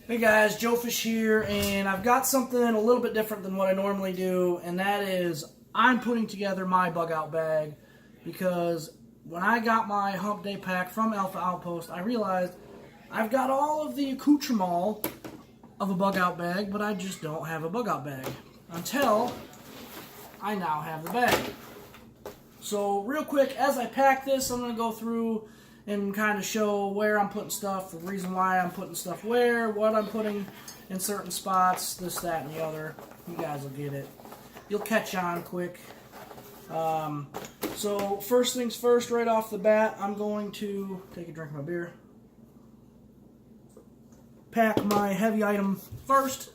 Hey guys, Joe Fish here, and I've got something a little bit different than what I normally do, and that is I'm putting together my bug out bag because when I got my Hump Day pack from Alpha Outpost, I realized I've got all of the accoutrement of a bug out bag, but I just don't have a bug out bag until I now have the bag. So real quick, as I pack this, I'm going to go through and kind of show where I'm putting stuff, the reason why I'm putting stuff where, what I'm putting in certain spots, this, that, and the other. You guys will get it. You'll catch on quick. So first things first, right off the bat, I'm going to take a drink of my beer. Pack my heavy item first,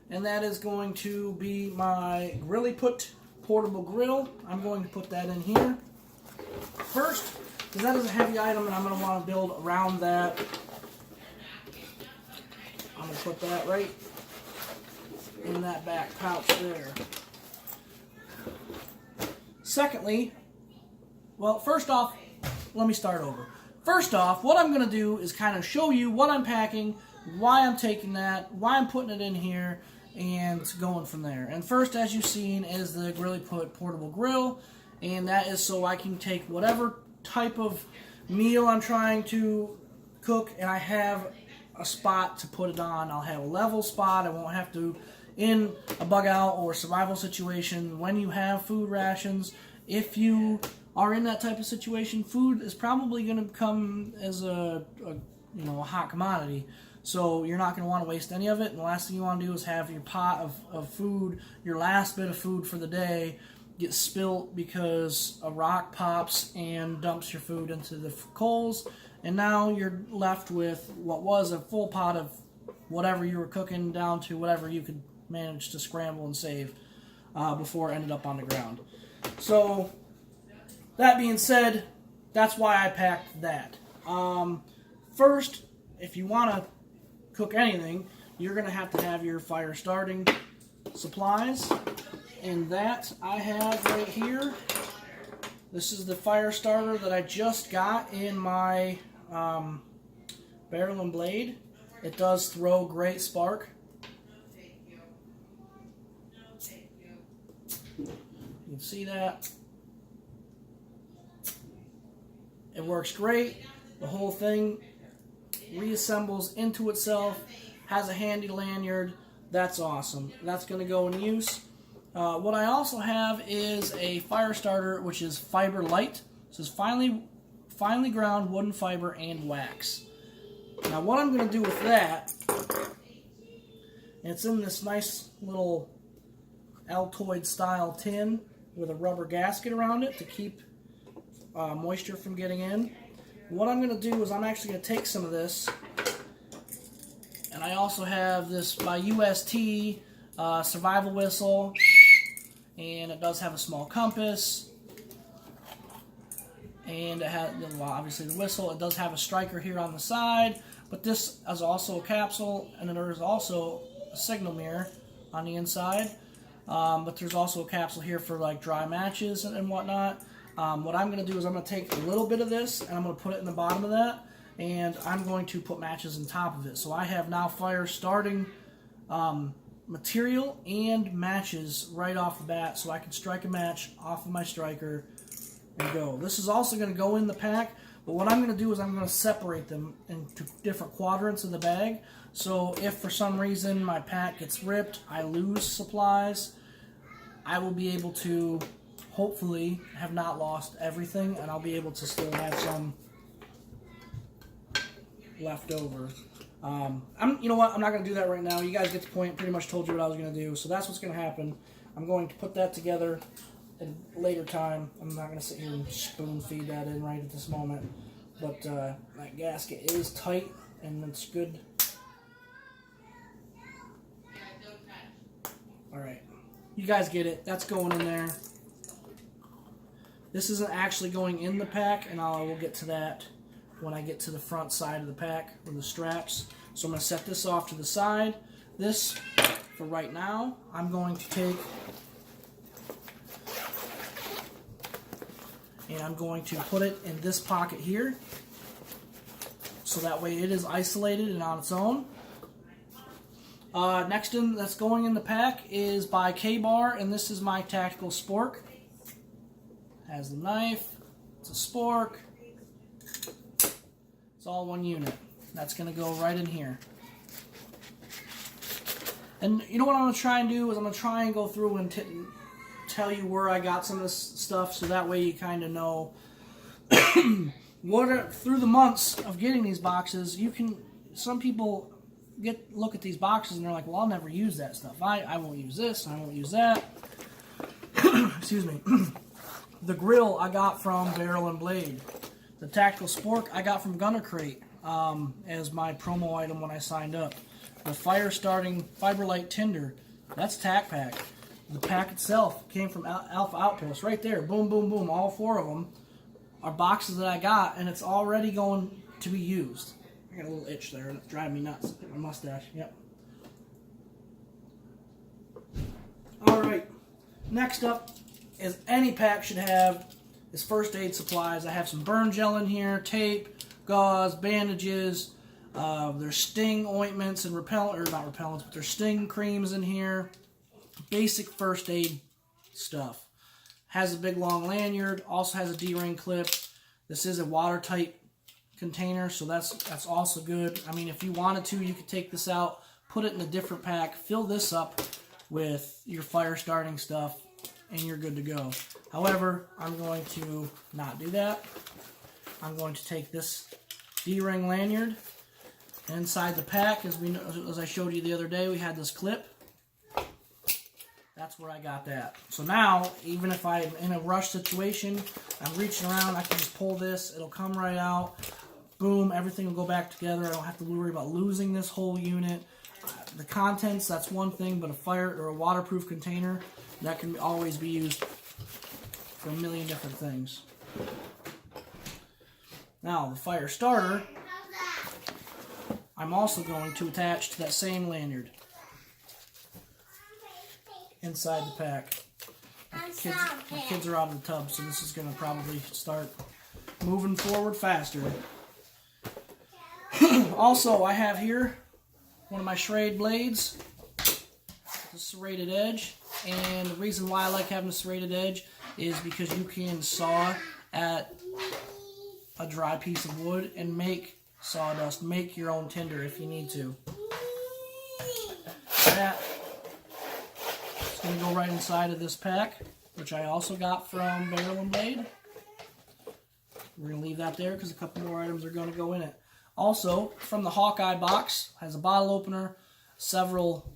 and that is going to be my Grilly Put portable grill. I'm going to put that in here first, because that is a heavy item and I'm going to want to build around that. I'm going to put that right in that back pouch there. Secondly, well, first off, let me start over. First off, what I'm going to do is kind of show you what I'm packing, why I'm taking that, why I'm putting it in here, and going from there. And first, as you've seen, is the Grilly Put portable grill, and that is so I can take whatever type of meal I'm trying to cook, and I have a spot to put it on. I'll have a level spot. I won't have to, in a bug out or survival situation, when you have food rations, if you are in that type of situation, food is probably going to come as a hot commodity. So you're not going to want to waste any of it, and the last thing you want to do is have your pot of food, your last bit of food for the day, get spilt because a rock pops and dumps your food into the coals, and now you're left with what was a full pot of whatever you were cooking down to whatever you could manage to scramble and save before it ended up on the ground. So that being said, that's why I packed that. First, if you want to cook anything, you're going to have your fire starting supplies. And that I have right here. This is the fire starter that I just got in my barrel and blade. It does throw great spark. You can see that. It works great. The whole thing reassembles into itself. Has a handy lanyard. That's awesome. That's going to go in use. What I also have is a fire starter, which is fiber light. This is finely ground wooden fiber and wax. Now what I'm going to do with that, and it's in this nice little Altoid style tin with a rubber gasket around it to keep moisture from getting in. What I'm going to do is I'm actually going to take some of this, and I also have this my UST survival whistle. And it does have a small compass, and it has, well, obviously the whistle. It does have a striker here on the side, but this is also a capsule, and there is also a signal mirror on the inside. But there's also a capsule here for like dry matches and whatnot. What I'm going to do is I'm going to take a little bit of this and I'm going to put it in the bottom of that, and I'm going to put matches on top of it. So I have now fire starting material and matches right off the bat, so I can strike a match off of my striker and go. This is also going to go in the pack, but what I'm going to do is I'm going to separate them into different quadrants of the bag, so if for some reason my pack gets ripped, I lose supplies, I will be able to hopefully have not lost everything, and I'll be able to still have some left over. You know what? I'm not going to do that right now. You guys get the point. Pretty much told you what I was going to do. So that's what's going to happen. I'm going to put that together at a later time. I'm not going to sit here and spoon feed that in right at this moment. But that gasket is tight and it's good. Alright. You guys get it. That's going in there. This isn't actually going in the pack, and I will get to that when I get to the front side of the pack with the straps. So I'm going to set this off to the side. This, for right now, I'm going to take and I'm going to put it in this pocket here, so that way it is isolated and on its own. Next in that's going in the pack is by K-Bar, and this is my tactical spork. Has the knife, it's a spork. It's all one unit. That's going to go right in here. And you know what I'm going to try and do is I'm going to try and go through and tell you where I got some of this stuff, so that way you kind of know through the months of getting these boxes. Some people look at these boxes and they're like, well, I'll never use that stuff. I won't use this, I won't use that. Excuse me. The grill I got from Barrel and Blade. The tactical spork I got from Gunner Crate as my promo item when I signed up. The fire starting Fiberlight Tinder, that's Tac Pack. The pack itself came from Alpha Outpost, right there. Boom, boom, boom. All 4 of them are boxes that I got, and it's already going to be used. I got a little itch there, and it's driving me nuts. My mustache, yep. All right. Next up, as any pack should have, is first aid supplies. I have some burn gel in here, tape, gauze, bandages. There's sting ointments and not repellents, but there's sting creams in here. Basic first aid stuff. Has a big long lanyard. Also has a D-ring clip. This is a watertight container, so that's also good. I mean, if you wanted to, you could take this out, put it in a different pack, fill this up with your fire starting stuff, and you're good to go. However, I'm going to not do that. I'm going to take this D-ring lanyard. Inside the pack, as I showed you the other day, we had this clip. That's where I got that. So now, even if I'm in a rush situation, I'm reaching around, I can just pull this, it'll come right out. Boom, everything will go back together. I don't have to worry about losing this whole unit. The contents, that's one thing, but a fire or a waterproof container, that can always be used for a million different things. Now, the fire starter, I'm also going to attach to that same lanyard inside the pack. My kids are out of the tub, so this is going to probably start moving forward faster. Also, I have here one of my serrated blades, the serrated edge, and the reason why I like having a serrated edge is because you can saw at a dry piece of wood and make sawdust, make your own tinder if you need to. That is going to go right inside of this pack, which I also got from Barrel and Blade. We're going to leave that there because a couple more items are going to go in it. Also, from the Hawkeye box, has a bottle opener, several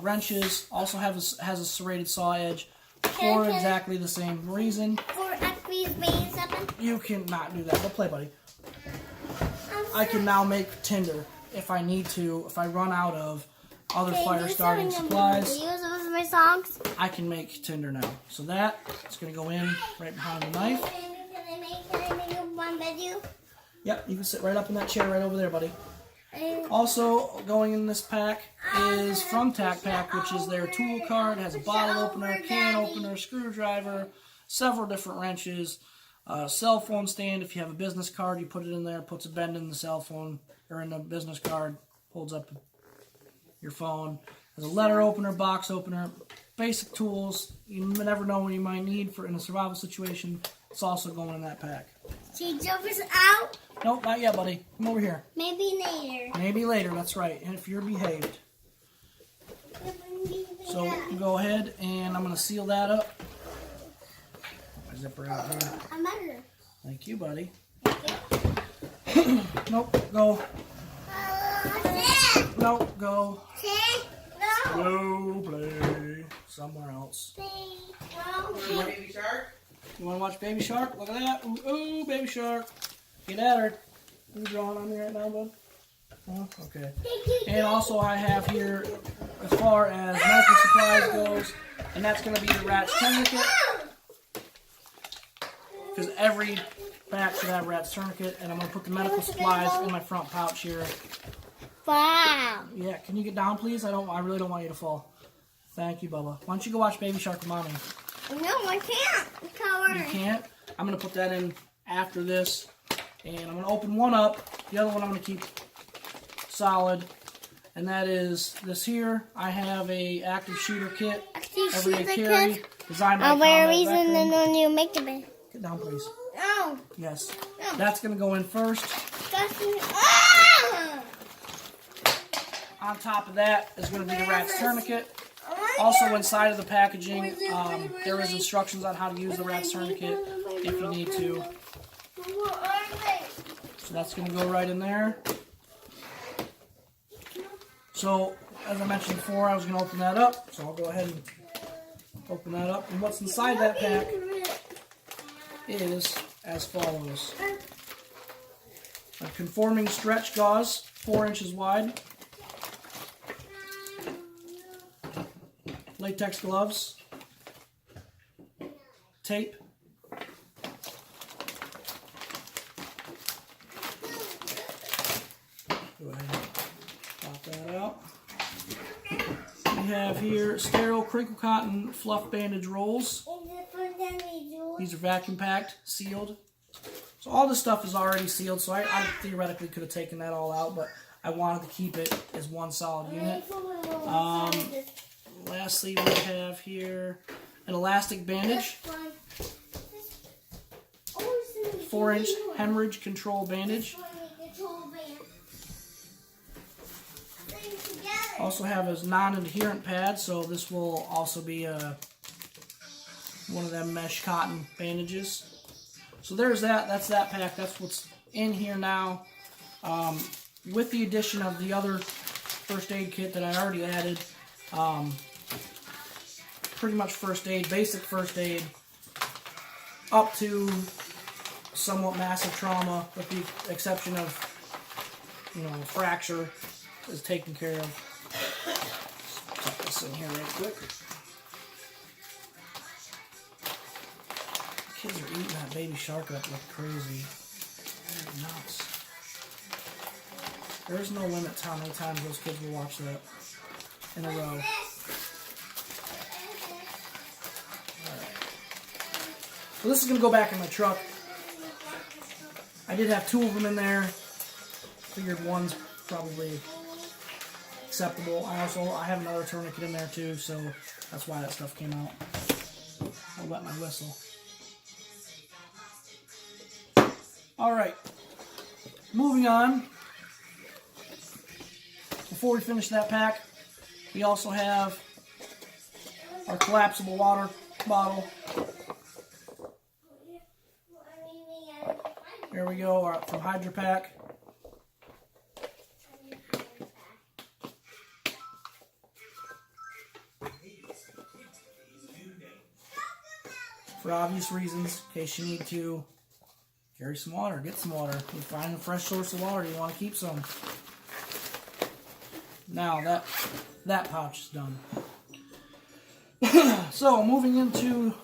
wrenches, also has a serrated saw edge for exactly the same reason. You cannot do that. Go play, buddy. I can now make tinder if I need to. If I run out of other fire starting supplies, I can make tinder now. So that is going to go in right behind the knife. Can I make one video? Yep, you can sit right up in that chair right over there, buddy. Also going in this pack is from Tac Pack, which is their tool cart. It has a bottle opener, can opener, screwdriver, several different wrenches, cell phone stand. If you have a business card, you put it in there, puts a bend in the cell phone or in the business card, holds up your phone. There's a letter opener, box opener, basic tools. You never know what you might need for in a survival situation. It's also going in that pack. See, Joker's out? Nope, not yet, buddy. Come over here. Maybe later. Maybe later, that's right. And if you're behaved. So go ahead and I'm going to seal that up. Put my zipper out here. I'm better. Thank you, buddy. Thank you. Nope, go. Nope, go. No. Go play somewhere else. Baby Shark? You want to watch Baby Shark? Look at that. Ooh, ooh, Baby Shark. Get at her. You drawing on me right now, bud? Oh, okay. And also I have here, as far as medical supplies goes, and that's going to be the rat's tourniquet. Because every pack should have rat's tourniquet, and I'm going to put the medical supplies in my front pouch here. Wow. Yeah, can you get down, please? I really don't want you to fall. Thank you, Bubba. Why don't you go watch Baby Shark with Mommy? No, I can't. You can't? I'm going to put that in after this. And I'm going to open one up. The other one I'm going to keep solid. and that is this here. I have a active shooter kit, Active everyday shooter carry, kit? designed by Where Combat reason Veteran. and then you make the bed. Get down, please. No. Yes. No. That's going to go in first. Ah! On top of that is going to be the rat's tourniquet. Also inside of the packaging, there is instructions on how to use the rat's tourniquet if you need to. So that's going to go right in there. So, as I mentioned before, I was going to open that up. So I'll go ahead and open that up. And what's inside that pack is as follows. A conforming stretch gauze, 4 inches wide. Latex gloves. Tape. Go ahead and pop that out. We have here sterile crinkle cotton fluff bandage rolls. These are vacuum packed, sealed. So all this stuff is already sealed, so I theoretically could have taken that all out, but I wanted to keep it as one solid unit. Lastly, we have here an elastic bandage. 4-inch hemorrhage control bandage. Also have a non-adherent pad, so this will also be one of them mesh cotton bandages. So there's that. That's that pack. That's what's in here now. With the addition of the other first aid kit that I already added. Pretty much first aid, basic first aid, up to somewhat massive trauma, with the exception of, you know, a fracture is taken care of. Tuck this in here right quick. Kids are eating that baby shark up like crazy. They're nuts. There's no limit to how many times those kids will watch that in a row. So this is going to go back in my truck. I did have 2 of them in there. Figured one's probably acceptable. I have another tourniquet in there too, so that's why that stuff came out. I'll wet my whistle. Alright. Moving on. Before we finish that pack, we also have our collapsible water bottle. Here we go, from Hydro Pack. For obvious reasons, in case you need to carry some water, get some water. You find a fresh source of water, you want to keep some. Now that pouch is done. So moving into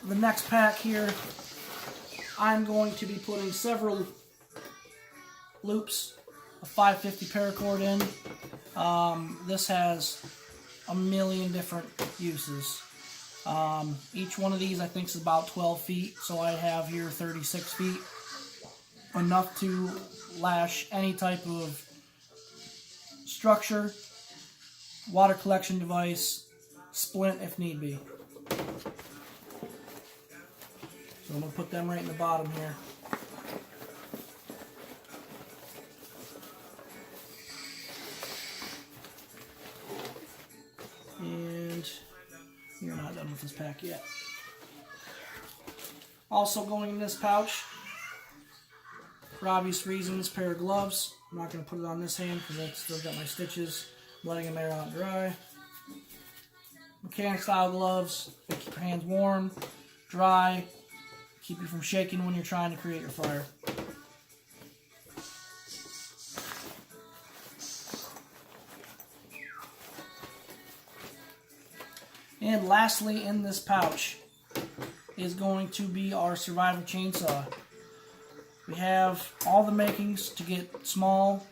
the next pack here, I'm going to be putting several loops of 550 paracord in. This has a million different uses. Each one of these I think is about 12 feet, so I have here 36 feet. Enough to lash any type of structure, water collection device, splint if need be. So I'm going to put them right in the bottom here. And you're not done with this pack yet. Also going in this pouch, for obvious reasons, pair of gloves. I'm not going to put it on this hand because I've still got my stitches. I'm letting them air out and dry. Mechanic style gloves. They keep your hands warm, dry, keep you from shaking when you're trying to create your fire. And lastly in this pouch is going to be our survival chainsaw. We have all the makings to get small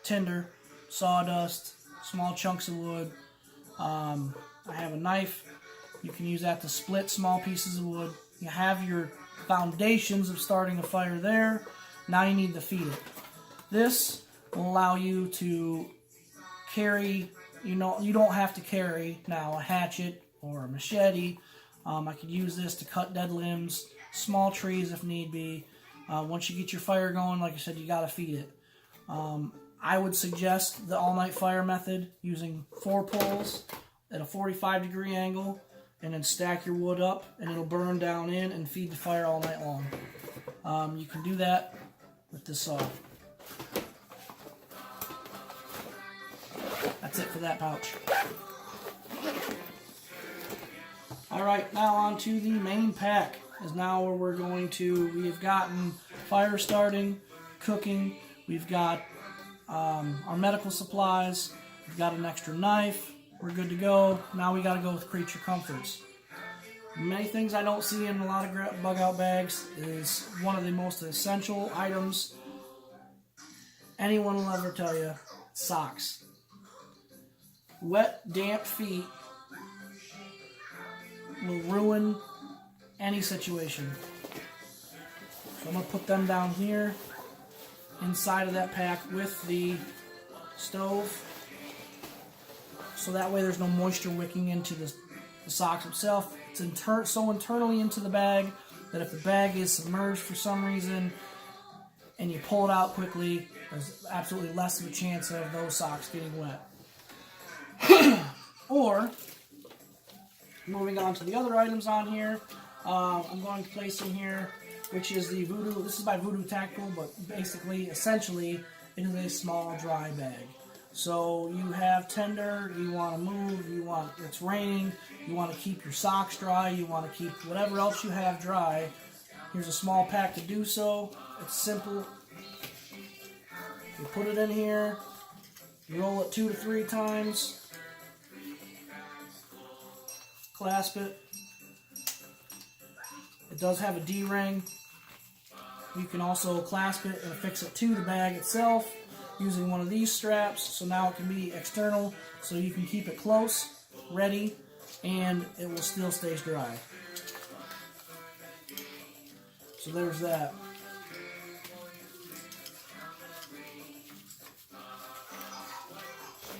tinder, sawdust, small chunks of wood. I have a knife. You can use that to split small pieces of wood. You have your foundations of starting a fire there. Now you need to feed it. This will allow you to carry, you don't have to carry now a hatchet or a machete. I could use this to cut dead limbs, small trees if need be. Once you get your fire going, like I said, you got to feed it. I would suggest the all-night fire method, using 4 poles at a 45-degree angle, and then stack your wood up, and it'll burn down in and feed the fire all night long. You can do that with this saw. That's it for that pouch. Alright, now on to the main pack. Is now where we have gotten fire starting, cooking, we've got our medical supplies, we've got an extra knife, we're good to go. Now we got to go with creature comforts. Many things I don't see in a lot of bug out bags is one of the most essential items anyone will ever tell you: socks. Wet, damp feet will ruin any situation. So I'm going to put them down here inside of that pack with the stove, so that way there's no moisture wicking into the socks itself. It's so internally into the bag that if the bag is submerged for some reason and you pull it out quickly, there's absolutely less of a chance of those socks getting wet. Or, moving on to the other items on here, I'm going to place in here, which is the Voodoo. This is by Voodoo Tactical, but essentially, it is a small dry bag. So you have tender, you want to move, it's raining, you want to keep your socks dry, you want to keep whatever else you have dry. Here's a small pack to do so. It's simple. You put it in here, you roll it 2 to 3 times, clasp it. It does have a D-ring. You can also clasp it and affix it to the bag itself using one of these straps, so now it can be external, so you can keep it close, ready, and it will still stay dry. So there's that.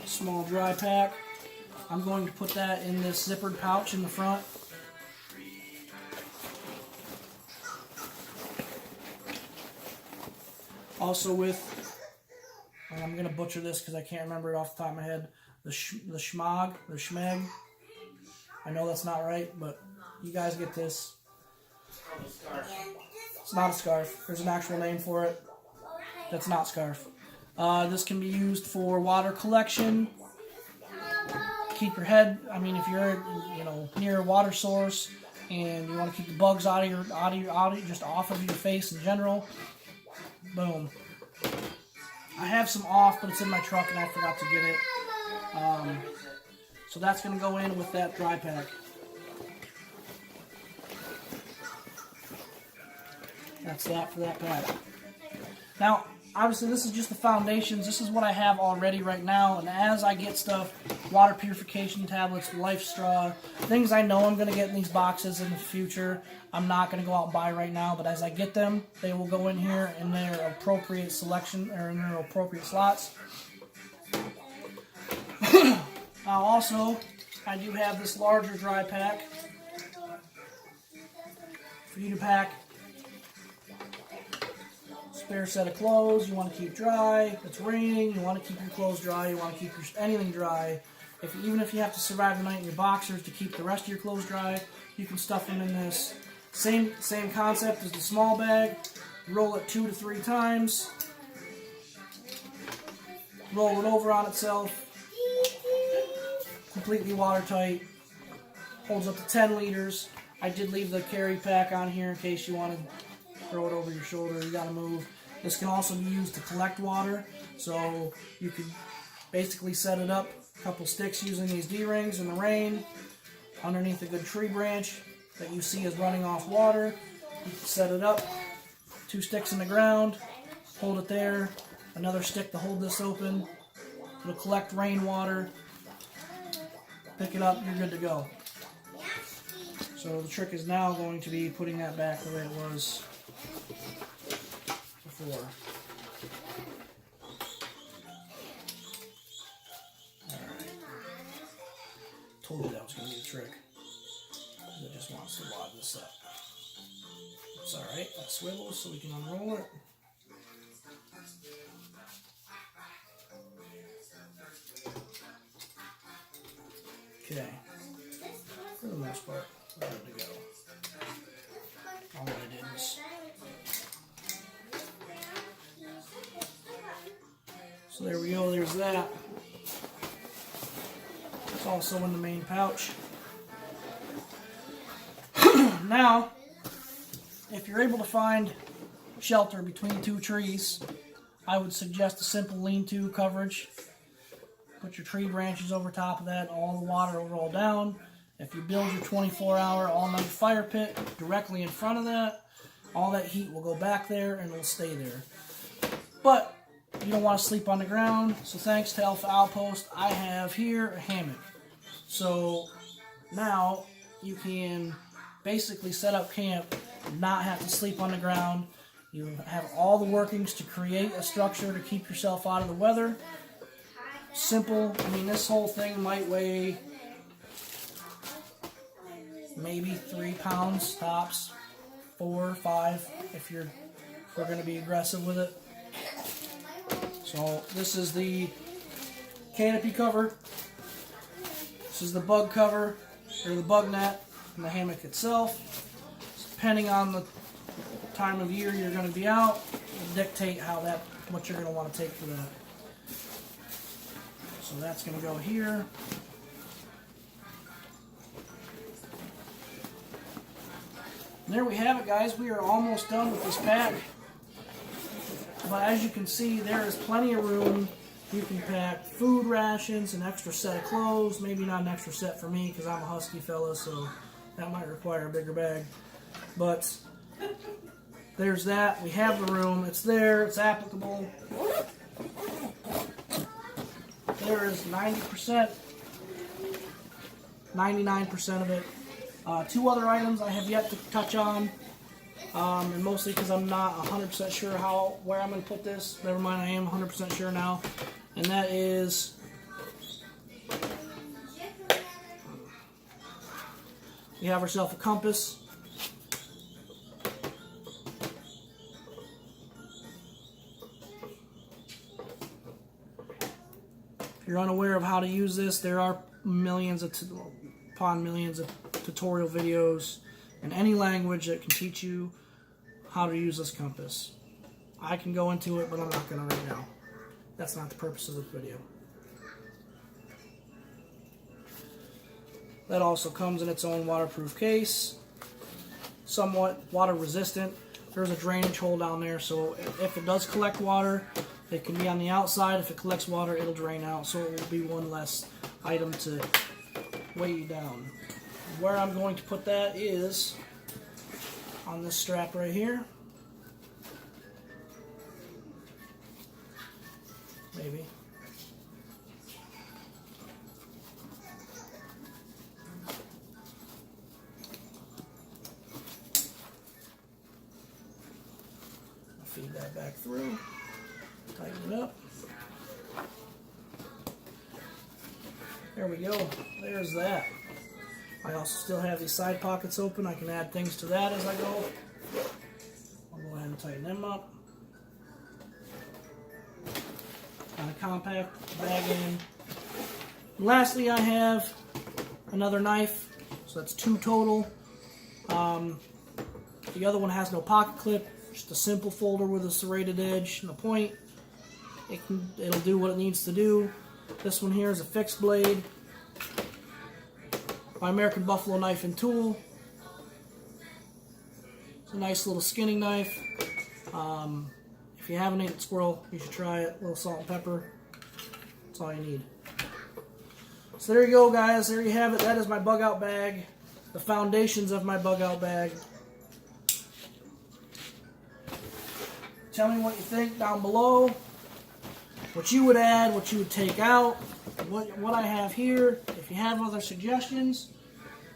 Small dry pack. I'm going to put that in this zippered pouch in the front. Also with, I'm going to butcher this because I can't remember it off the top of my head, the schmeg. I know that's not right, but you guys get this. It's not a scarf. There's an actual name for it. That's not scarf. This can be used for water collection. Keep your head, if you're near a water source and you want to keep the bugs out of just off of your face in general. Boom. I have some off, but it's in my truck and I forgot to get it. So that's going to go in with that dry pack. That's that for that pack. Now, obviously this is just the foundations. This is what I have already right now, and as I get stuff, water purification tablets, life straw, things I know I'm going to get in these boxes in the future, I'm not going to go out and buy right now, but as I get them, they will go in here in their appropriate selection, or in their appropriate slots. Now also, I do have this larger dry pack for you to pack. Spare set of clothes you want to keep dry. It's raining, you want to keep your clothes dry, you want to keep anything dry. Even if you have to survive the night in your boxers to keep the rest of your clothes dry, you can stuff them in this. Same concept as the small bag. Roll it 2 to 3 times. Roll it over on itself. Completely watertight. Holds up to 10 liters. I did leave the carry pack on here in case you want to throw it over your shoulder. You got to move. This can also be used to collect water. So you could basically set it up, a couple sticks using these D-rings in the rain, underneath a good tree branch that you see is running off water. You can set it up, 2 sticks in the ground, hold it there, another stick to hold this open. It'll collect rainwater. Pick it up, you're good to go. So the trick is now going to be putting that back the way it was before. told you that was going to be the trick. It just wants to wad this up. It's alright, that swivels so we can unroll it. Okay, for the most part, we're good to go. All I did was... So there we go, there's that. It's also in the main pouch. Now, if you're able to find shelter between two trees, I would suggest a simple lean-to coverage. Put your tree branches over top of that, all the water will roll down. If you build your 24-hour all-night fire pit directly in front of that, all that heat will go back there and it'll stay there. But you don't want to sleep on the ground, so thanks to Alpha Outpost, I have here a hammock. So now you can basically set up camp, not have to sleep on the ground. You have all the workings to create a structure to keep yourself out of the weather. Simple. I mean, this whole thing might weigh maybe 3 pounds tops, 4 or 5 if we're going to be aggressive with it. So this is the canopy cover. This is the bug cover, or the bug net, and the hammock itself. Depending on the time of year you're going to be out, will dictate what you're going to want to take for that. So that's going to go here. And there we have it, guys. We are almost done with this pack. But as you can see, there is plenty of room. You can pack food rations, an extra set of clothes, maybe not an extra set for me because I'm a husky fella, so that might require a bigger bag. But there's that. We have the room. It's there. It's applicable. There is 90%, 99% of it. 2 other items I have yet to touch on. And mostly because I'm not 100% sure where I'm going to put this. Never mind, I am 100% sure now. And that is we have ourselves a compass. If you're unaware of how to use this, there are millions upon millions of tutorial videos in any language that can teach you how to use this compass. I can go into it, but I'm not going to right now. That's not the purpose of this video. That also comes in its own waterproof case. Somewhat water resistant. There's a drainage hole down there, so if it does collect water, it can be on the outside. If it collects water, it'll drain out, so it will be one less item to weigh you down. Where I'm going to put that is on this strap right here. Maybe. I'll feed that back through. Tighten it up. There we go. There's that. I also still have these side pockets open. I can add things to that as I go. I'll go ahead and tighten them up. Kind of compact, bag in. And lastly, I have another knife. So that's 2 total. The other one has no pocket clip. Just a simple folder with a serrated edge and a point. It'll do what it needs to do. This one here is a fixed blade. My American Buffalo knife and tool. It's a nice little skinning knife. If you haven't eaten squirrel, you should try it. A little salt and pepper. That's all you need. So there you go, guys. There you have it. That is my bug out bag. The foundations of my bug out bag. Tell me what you think down below. What you would add, what you would take out, what I have here. If you have other suggestions,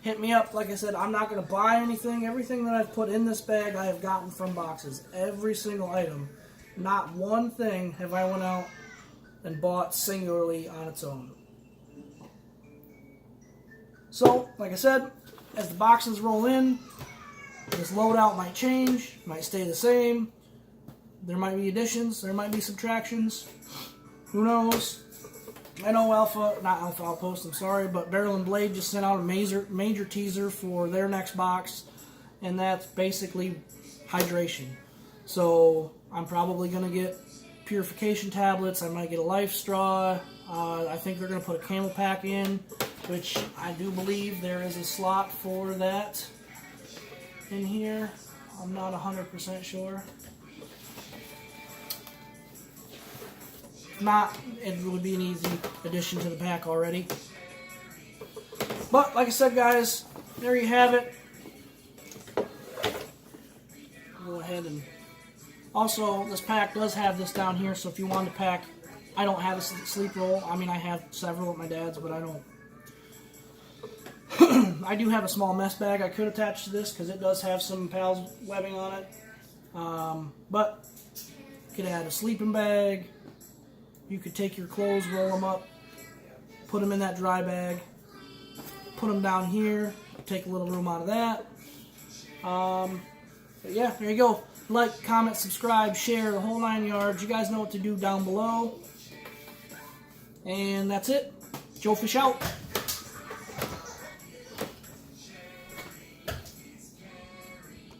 hit me up. Like I said, I'm not going to buy anything. Everything that I've put in this bag, I have gotten from boxes. Every single item. Not one thing have I went out and bought singularly on its own. So, like I said, as the boxes roll in, this loadout might change, might stay the same. There might be additions, there might be subtractions. Who knows? I know not Alpha Outpost, I'm sorry, but Barrel and Blade just sent out a major teaser for their next box, and that's basically hydration. So I'm probably going to get purification tablets. I might get a life straw. I think they're going to put a camel pack in, which I do believe there is a slot for that in here. I'm not 100% sure. If not, it would be an easy addition to the pack already. But like I said, guys, there you have it. Go ahead and also, this pack does have this down here, so if you want to pack, I don't have a sleep roll. I mean, I have several at my dad's, but I don't. I do have a small mess bag I could attach to this because it does have some PALS webbing on it. But you could add a sleeping bag. You could take your clothes, roll them up, put them in that dry bag, put them down here, take a little room out of that. But yeah, there you go. Like, comment, subscribe, share, the whole 9 yards. You guys know what to do down below. And that's it. Joe Fish out.